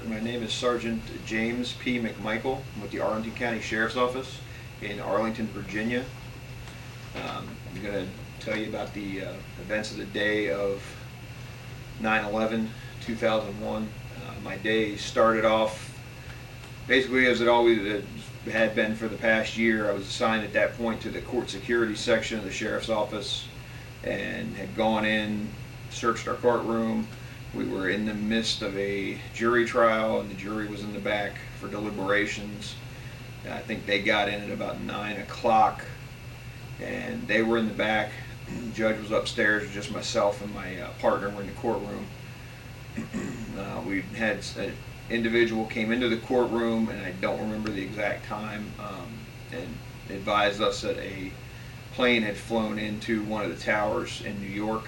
My name is Sergeant James P. McMichael. I'm with the Arlington County Sheriff's Office in Arlington, Virginia. I'm going to tell you about the events of the day of 9/11/2001. My day started off basically as it always had been for the past year. I was assigned at that point to the court security section of the Sheriff's Office and had gone in, searched our courtroom. We were in the midst of a jury trial, and the jury was in the back for deliberations. I think they got in at about 9 o'clock, and they were in the back. The judge was upstairs, just myself and my partner were in the courtroom. We had an individual came into the courtroom, and I don't remember the exact time, and advised us that a plane had flown into one of the towers in New York.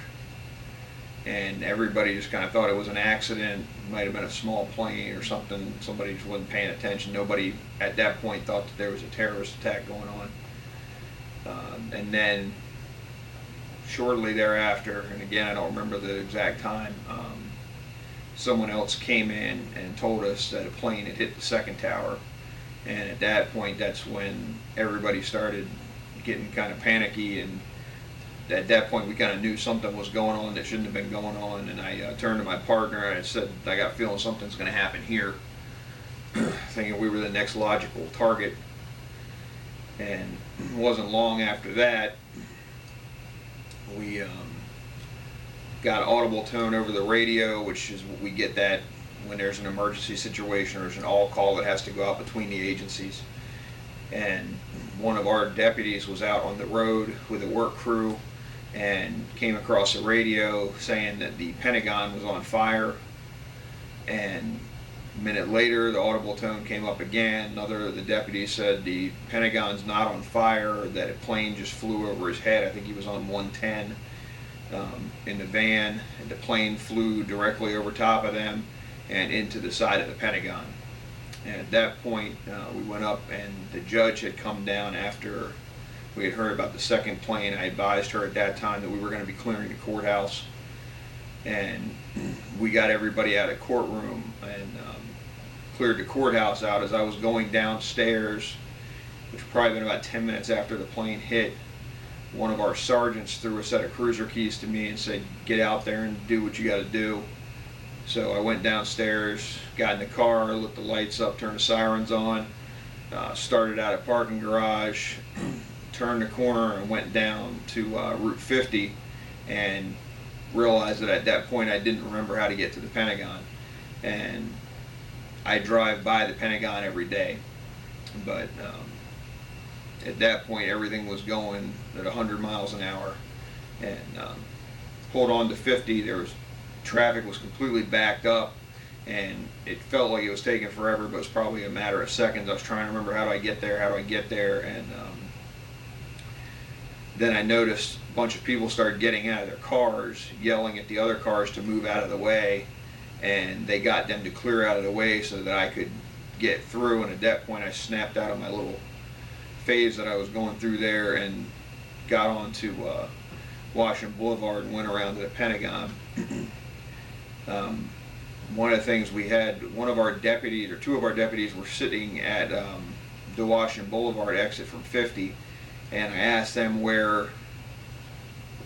And everybody just kind of thought it was an accident. It might have been a small plane or something. Somebody just wasn't paying attention. Nobody at that point thought that there was a terrorist attack going on. And then shortly thereafter, and again I don't remember the exact time, someone else came in and told us that a plane had hit the second tower. And at that point, that's when everybody started getting kind of panicky, and at that point we kind of knew something was going on that shouldn't have been going on. And I turned to my partner and I said, I got a feeling something's going to happen here, thinking we were the next logical target. And it wasn't long after that we got audible tone over the radio, which is what we get that when there's an emergency situation or there's an all call that has to go out between the agencies. And one of our deputies was out on the road with a work crew and came across a radio saying that the Pentagon was on fire. And a minute later, the audible tone came up again. Another of the deputies said the Pentagon's not on fire, that a plane just flew over his head. I think he was on 110 in the van, and the plane flew directly over top of them and into the side of the Pentagon. And at that point, we went up, and the judge had come down after we had heard about the second plane. I advised her at that time that we were going to be clearing the courthouse, and we got everybody out of the courtroom and cleared the courthouse out. As I was going downstairs, which was probably been about 10 minutes after the plane hit, one of our sergeants threw a set of cruiser keys to me and said, get out there and do what you got to do. So I went downstairs, got in the car, lit the lights up, turned the sirens on, started out of parking garage, turned the corner and went down to Route 50, and realized that at that point I didn't remember how to get to the Pentagon. And I drive by the Pentagon every day, but at that point everything was going at 100 miles an hour, and pulled on to 50. There was traffic was completely backed up, and it felt like it was taking forever, but it was probably a matter of seconds. I was trying to remember, how do I get there, and then I noticed a bunch of people started getting out of their cars, yelling at the other cars to move out of the way, and they got them to clear out of the way so that I could get through. And at that point I snapped out of my little phase that I was going through there and got onto Washington Boulevard and went around to the Pentagon. One of the things we had, one of our deputies, or two of our deputies, were sitting at the Washington Boulevard exit from 50, and I asked them where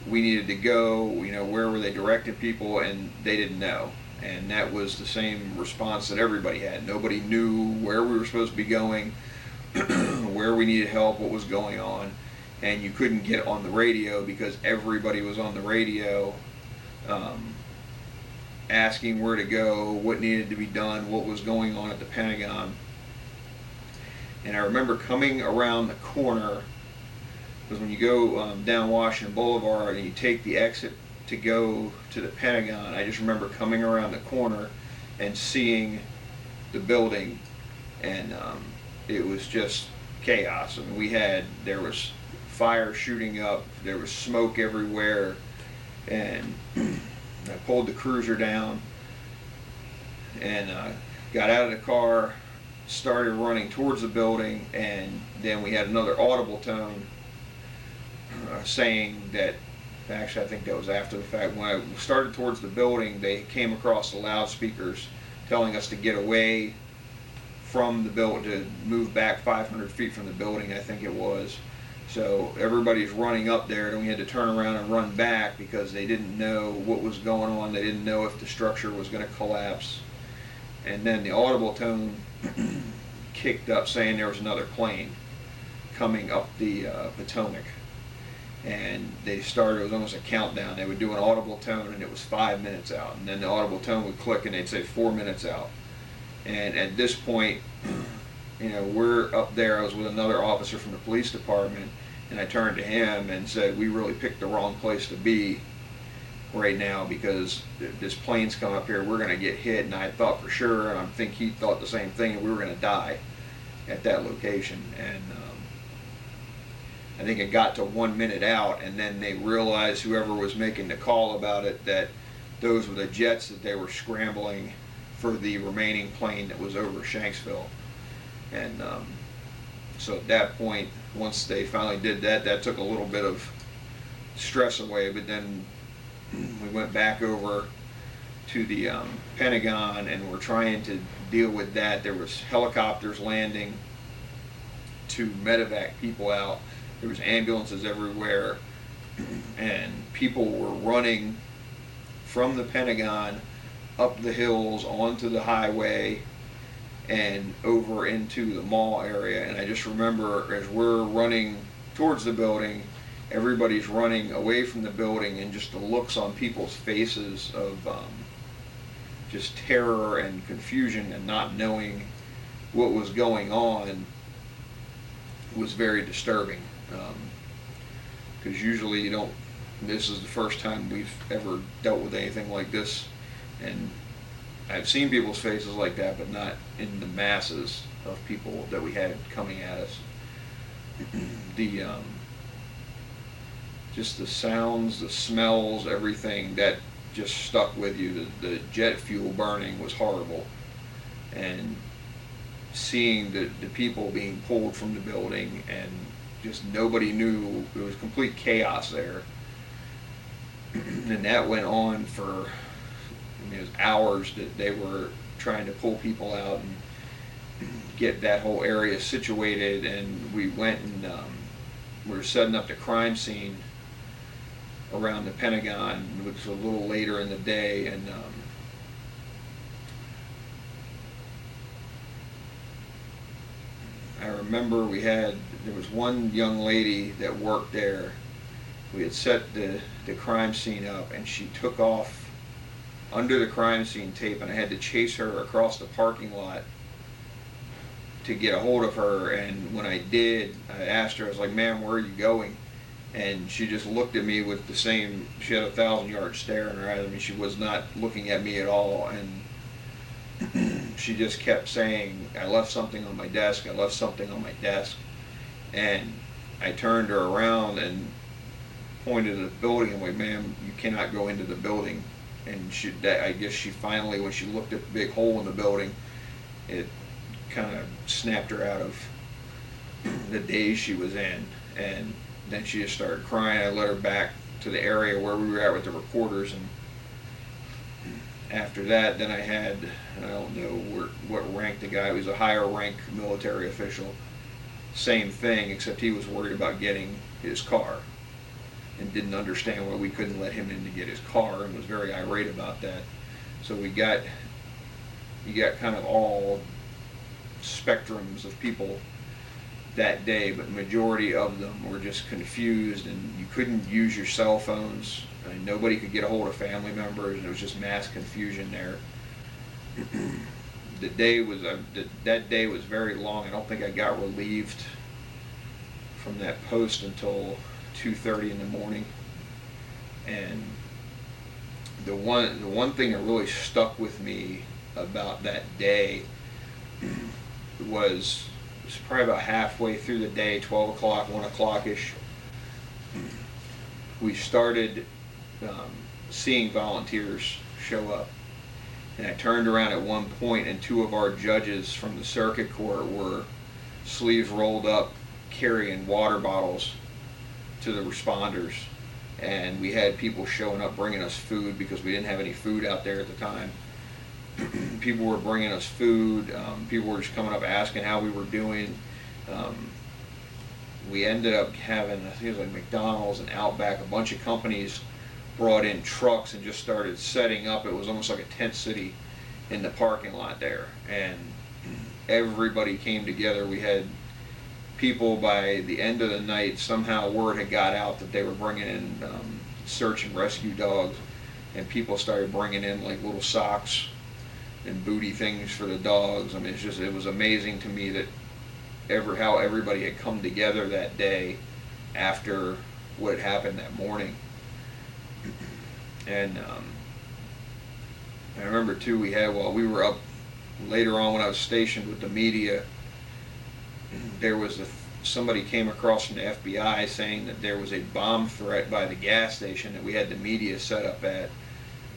we needed to go, where were they directing people, and they didn't know. And that was the same response that everybody had. Nobody knew where we were supposed to be going, where we needed help, what was going on, and you couldn't get on the radio because everybody was on the radio asking where to go, what needed to be done, what was going on at the Pentagon. And I remember coming around the corner, because when you go down Washington Boulevard and you take the exit to go to the Pentagon, I just remember coming around the corner and seeing the building, and it was just chaos. I mean, there was fire shooting up, there was smoke everywhere, and I pulled the cruiser down and got out of the car, started running towards the building, and then we had another audible tone saying that, actually I think that was after the fact, when I started towards the building, they came across the loudspeakers telling us to get away from the building, to move back 500 feet from the building, I think it was. So everybody's running up there, and we had to turn around and run back because they didn't know what was going on. They didn't know if the structure was going to collapse. And then the audible tone kicked up saying there was another plane coming up the Potomac. And they started, it was almost a countdown. They would do an audible tone and it was 5 minutes out. And then the audible tone would click and they'd say 4 minutes out. And at this point, you know, we're up there. I was with another officer from the police department, and I turned to him and said, we really picked the wrong place to be right now, because this plane's come up here, we're going to get hit. And I thought for sure, and I think he thought the same thing, we were going to die at that location. And I think it got to 1 minute out, and then they realized, whoever was making the call about it, that those were the jets that they were scrambling for the remaining plane that was over Shanksville. And so at that point, once they finally did that, that took a little bit of stress away. But then we went back over to the Pentagon, and we're trying to deal with that. There was helicopters landing to medevac people out. There was ambulances everywhere, and people were running from the Pentagon up the hills onto the highway and over into the mall area. And I just remember, as we're running towards the building, everybody's running away from the building, and just the looks on people's faces of just terror and confusion and not knowing what was going on was very disturbing. Because usually you don't, this is the first time we've ever dealt with anything like this, and I've seen people's faces like that, but not in the masses of people that we had coming at us. The just the sounds, the smells, everything that just stuck with you. The jet fuel burning was horrible, and seeing the people being pulled from the building, and just nobody knew, it was complete chaos there. And that went on for, I mean, it was hours that they were trying to pull people out and get that whole area situated. And we went and we were setting up the crime scene around the Pentagon, which was a little later in the day. And I remember there was one young lady that worked there. We had set the crime scene up, and she took off under the crime scene tape, and I had to chase her across the parking lot to get a hold of her. And when I did, I asked her, I was like, ma'am, where are you going? And she just looked at me with the same, she had a 1,000-yard stare in her eyes. I mean, she was not looking at me at all. And she just kept saying, I left something on my desk, I left something on my desk. And I turned her around and pointed at the building and went, ma'am, you cannot go into the building. And I guess she finally, when she looked at the big hole in the building, it kind of snapped her out of the daze she was in. And then she just started crying. I led her back to the area where we were at with the reporters, and after that, then I had, I don't know what rank the guy was, a higher rank military official. Same thing, except he was worried about getting his car and didn't understand why we couldn't let him in to get his car, and was very irate about that. So you got kind of all spectrums of people that day, but the majority of them were just confused, and you couldn't use your cell phones. I mean, nobody could get a hold of family members, and it was just mass confusion there. That day was very long. I don't think I got relieved from that post until 2:30 in the morning. And the one thing that really stuck with me about that day was probably about halfway through the day, 12 o'clock, 1 o'clock-ish, we started seeing volunteers show up. And I turned around at one point, and two of our judges from the circuit court were sleeves rolled up, carrying water bottles to the responders. And we had people showing up bringing us food because we didn't have any food out there at the time. People were bringing us food. People were just coming up asking how we were doing. We ended up having, I think it was like McDonald's and Outback, a bunch of companies brought in trucks and just started setting up. It was almost like a tent city in the parking lot there, and everybody came together. We had people, by the end of the night, somehow word had got out that they were bringing in search and rescue dogs, and people started bringing in like little socks and booty things for the dogs. I mean, it was amazing to me that how everybody had come together that day after what had happened that morning. And I remember too, while we were up later on when I was stationed with the media, there was somebody came across from the FBI saying that there was a bomb threat by the gas station that we had the media set up at.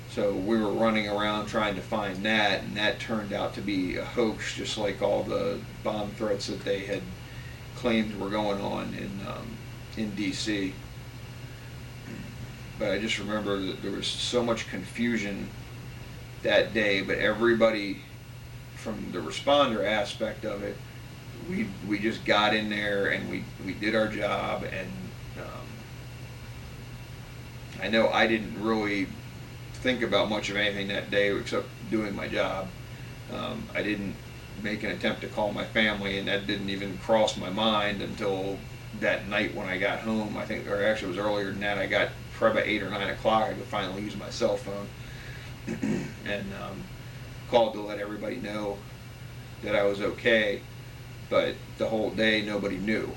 So we were running around trying to find that, and that turned out to be a hoax, just like all the bomb threats that they had claimed were going on in D.C. But I just remember that there was so much confusion that day, but everybody, from the responder aspect of it, we just got in there and we did our job. And I know I didn't really think about much of anything that day except doing my job. I didn't make an attempt to call my family, and that didn't even cross my mind until that night when I got home. I think, or actually it was earlier than that. I got probably about 8 or 9 o'clock. I could finally use my cell phone and called to let everybody know that I was okay. But the whole day nobody knew,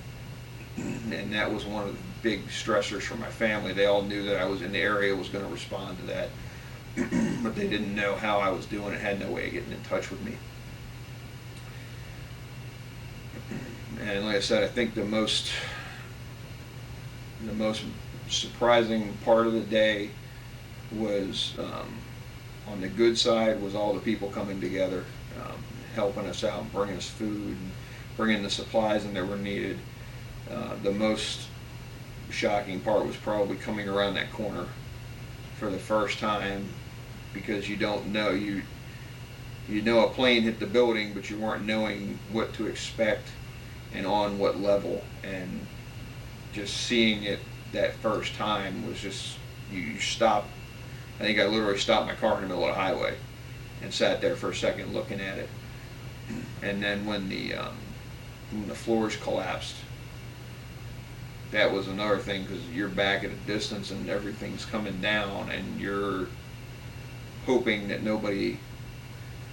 and that was one of the big stressors for my family. They all knew that I was in the area, was going to respond to that, but they didn't know how I was doing and had no way of getting in touch with me. And like I said, I think the most surprising part of the day was, on the good side, was all the people coming together, helping us out and bringing us food and bringing the supplies in that were needed. The most shocking part was probably coming around that corner for the first time, because you don't know, you know a plane hit the building, but you weren't knowing what to expect and on what level. And just seeing it that first time was just, you stop. I think I literally stopped my car in the middle of the highway and sat there for a second looking at it. And then when the floors collapsed, that was another thing, because you're back at a distance and everything's coming down, and you're hoping that nobody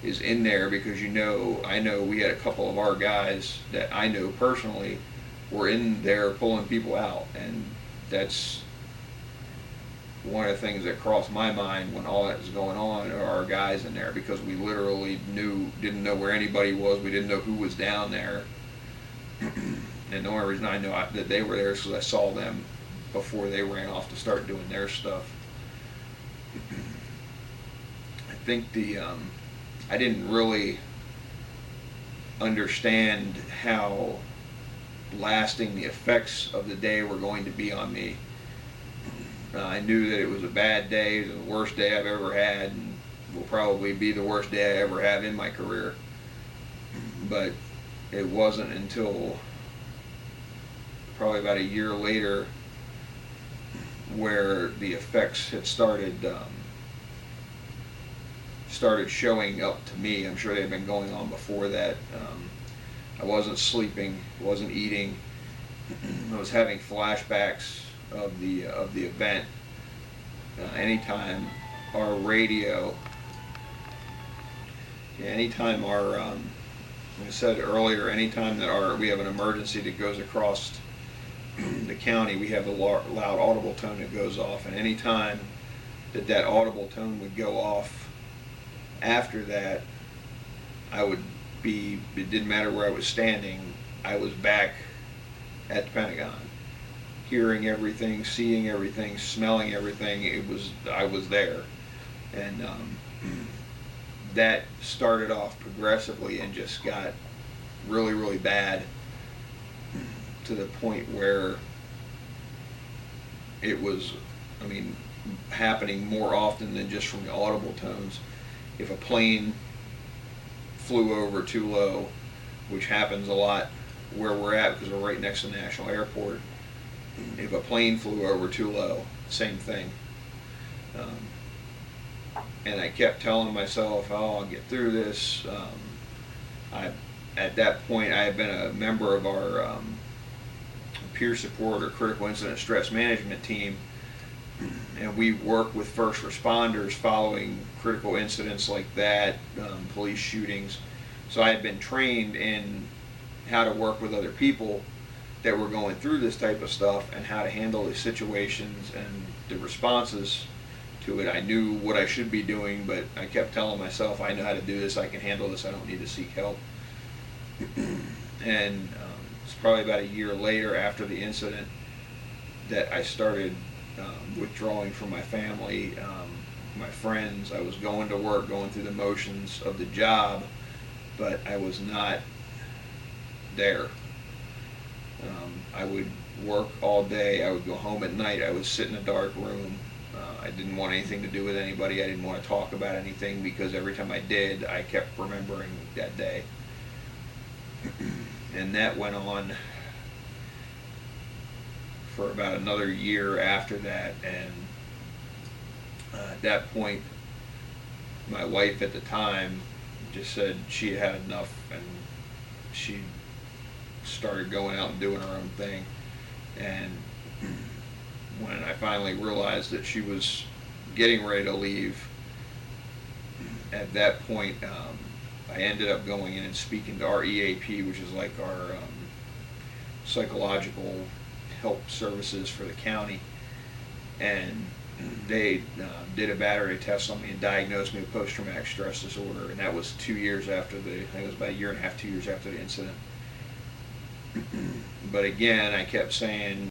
is in there, because I know we had a couple of our guys that I know personally were in there pulling people out, and that's one of the things that crossed my mind when all that was going on, are our guys in there, because we literally didn't know where anybody was. We didn't know who was down there. And the only reason I know that they were there is because I saw them before they ran off to start doing their stuff. I think I didn't really understand how lasting the effects of the day were going to be on me. I knew that it was a bad day, the worst day I've ever had, and will probably be the worst day I ever have in my career. But it wasn't until probably about a year later where the effects had started showing up to me. I'm sure they had been going on before that. I wasn't sleeping, wasn't eating. I was having flashbacks of the event. Anytime our radio, anytime our, like I said earlier, anytime that we have an emergency that goes across the county, we have a loud audible tone that goes off, and anytime that audible tone would go off after that, it didn't matter where I was standing, I was back at the Pentagon, hearing everything, seeing everything, smelling everything. I was there. And that started off progressively and just got really, really bad, to the point where it was, happening more often than just from the audible tones. if a plane flew over too low, which happens a lot where we're at because we're right next to the National Airport. If a plane flew over too low, same thing. And I kept telling myself, "Oh, I'll get through this." At that point, I had been a member of our peer support or critical incident stress management team, and we work with first responders following critical incidents like that, police shootings. So I had been trained in how to work with other people that were going through this type of stuff and how to handle the situations and the responses to it. I knew what I should be doing, but I kept telling myself, I know how to do this, I can handle this, I don't need to seek help. And it's probably about a year later after the incident that I started withdrawing from my family, my friends. I was going to work, going through the motions of the job, but I was not there. I would work all day, I would go home at night, I would sit in a dark room. I didn't want anything to do with anybody, I didn't want to talk about anything, because every time I did, I kept remembering that day. And that went on for about another year after that, and at that point, my wife at the time just said she had enough, and she started going out and doing her own thing. And when I finally realized that she was getting ready to leave, at that point, I ended up going in and speaking to our EAP, which is like our psychological help services for the county, and they did a battery test on me and diagnosed me with post-traumatic stress disorder, and that was 2 years after I think it was about a year and a half, 2 years after the incident. But again, I kept saying,